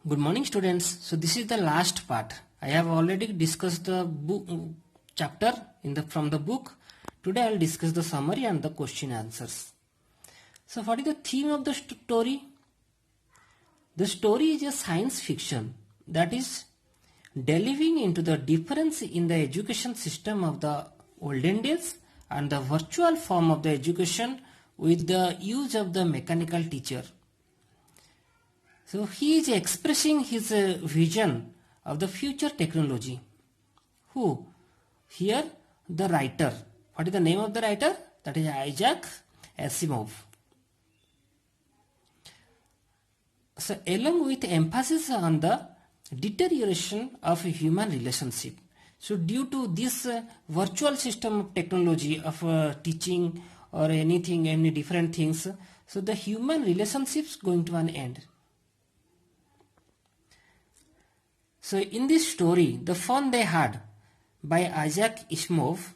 Good morning, students. So this is the last part. I have already discussed the book chapter from the book. Today I will discuss the summary and the question answers. So what is the theme of the story? The story is a science fiction that is delving into the difference in the education system of the olden days and the virtual form of the education with the use of the mechanical teacher. So he is expressing his vision of the future technology. Who? Here the writer. What is the name of the writer? That is Isaac Asimov. So along with emphasis on the deterioration of human relationship. So due to this virtual system of technology of teaching or anything, any different things, so the human relationships going to an end. So in this story, the fun they had by Isaac Asimov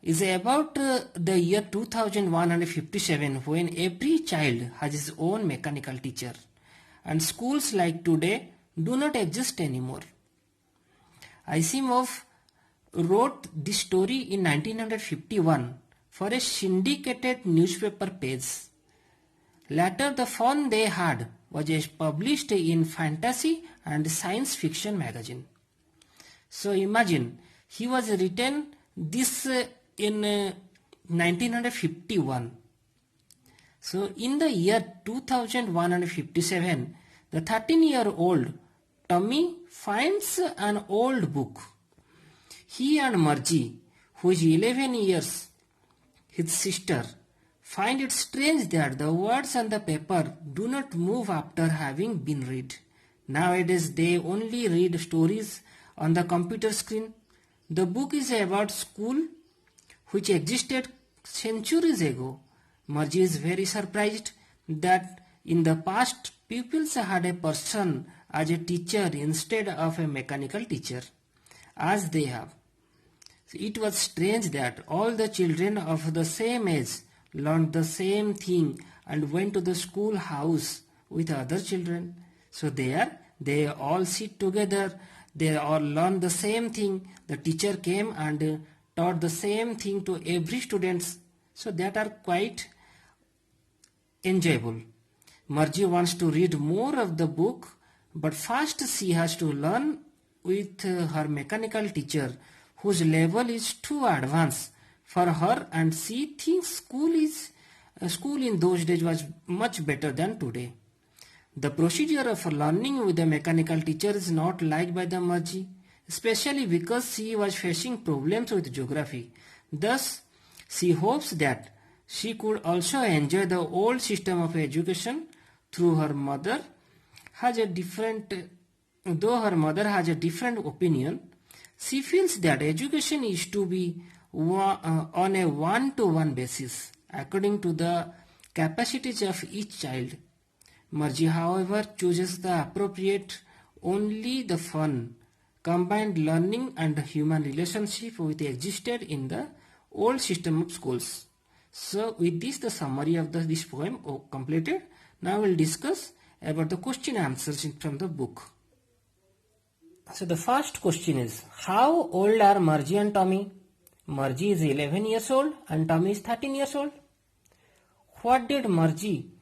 is about the year 2157, when every child has his own mechanical teacher and schools like today do not exist anymore. Asimov wrote this story in 1951 for a syndicated newspaper page. Later, the fun they had was published in fantasy and science fiction magazine. So imagine, he was written this in 1951. So in the year 2157, the 13-year-old Tommy finds an old book. He and Margie, who is 11 years, his sister, find it strange that the words on the paper do not move after having been read. Nowadays they only read stories on the computer screen. The book is about school which existed centuries ago. Margie is very surprised that in the past pupils had a person as a teacher instead of a mechanical teacher, as they have. It was strange that all the children of the same age learned the same thing and went to the schoolhouse with other children. So there they all sit together, they all learn the same thing. The teacher came and taught the same thing to every student. So that are quite enjoyable. Margie wants to read more of the book, but first she has to learn with her mechanical teacher, whose level is too advanced for her, and she thinks school in those days was much better than today. The procedure of learning with a mechanical teacher is not liked by the Margie, especially because she was facing problems with geography. Thus, she hopes that she could also enjoy the old system of education through her mother has a different, though her mother has a different opinion. She feels that education is to be on a one-to-one basis according to the capacities of each child. Margie, however, chooses the appropriate only the fun, combined learning and human relationship which existed in the old system of schools. So with this the summary of this poem completed. Now we will discuss about the question answers from the book. So the first question is, how old are Margie and Tommy? Margie is 11 years old and Tommy is 13 years old. What did Margie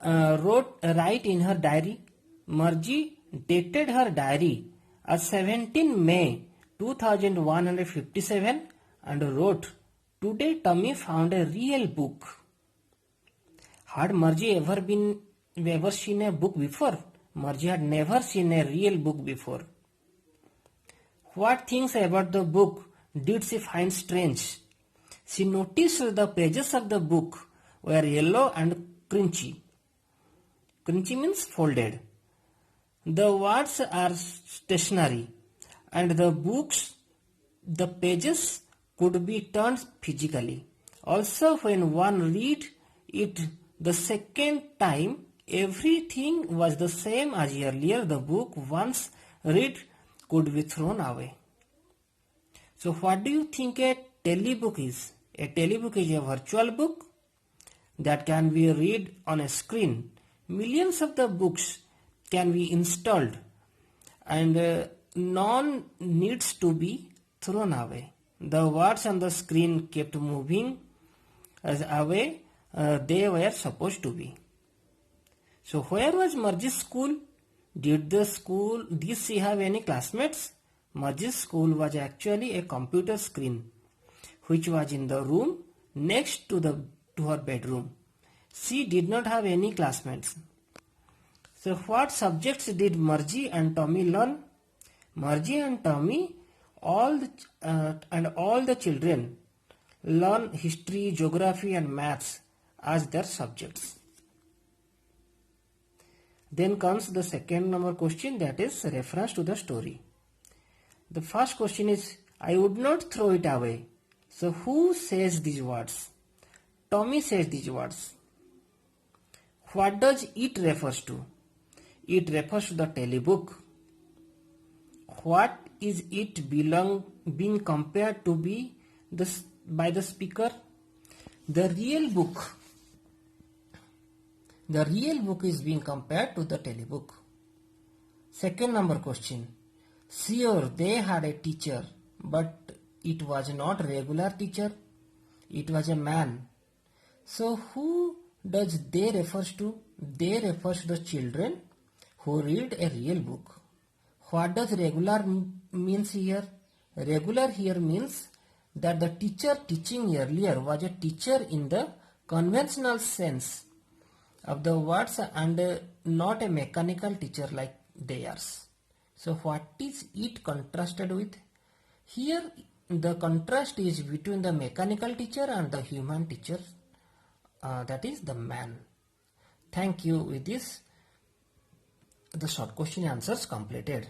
write in her diary? Margie dated her diary as 17 May 2157 and wrote, "Today Tommy found a real book." Had Margie ever seen a book before? Margie had never seen a real book before. What things about the book did she find strange? She noticed the pages of the book were yellow and crunchy. Crunchy means folded. The words are stationary, and the pages could be turned physically. Also, when one read it the second time, everything was the same as earlier. The book once read could be thrown away. So what do you think a telebook is? A telebook is a virtual book that can be read on a screen. Millions of the books can be installed, and none needs to be thrown away. The words on the screen kept moving as away they were supposed to be. So where was Marji's school? Did she have any classmates? Marji's school was actually a computer screen which was in the room next to her bedroom. She did not have any classmates. So what subjects did Marji and Tommy learn? Marji and Tommy all the children learn history, geography and maths as their subjects. Then comes the second number question, that is reference to the story. The first question is, I would not throw it away. So who says these words? Tommy says these words. What does it refers to? It refers to the telebook. What is it being compared to be by the speaker? The real book. The real book is being compared to the telebook. Second number question. Sure, they had a teacher, but it was not a regular teacher. It was a man. So who does they refers to? They refers to the children who read a real book. What does regular means here? Regular here means that the teacher teaching earlier was a teacher in the conventional sense of the words and not a mechanical teacher like theirs. So what is it contrasted with? Here the contrast is between the mechanical teacher and the human teacher, that is the man. Thank you. With this, the short question answers completed.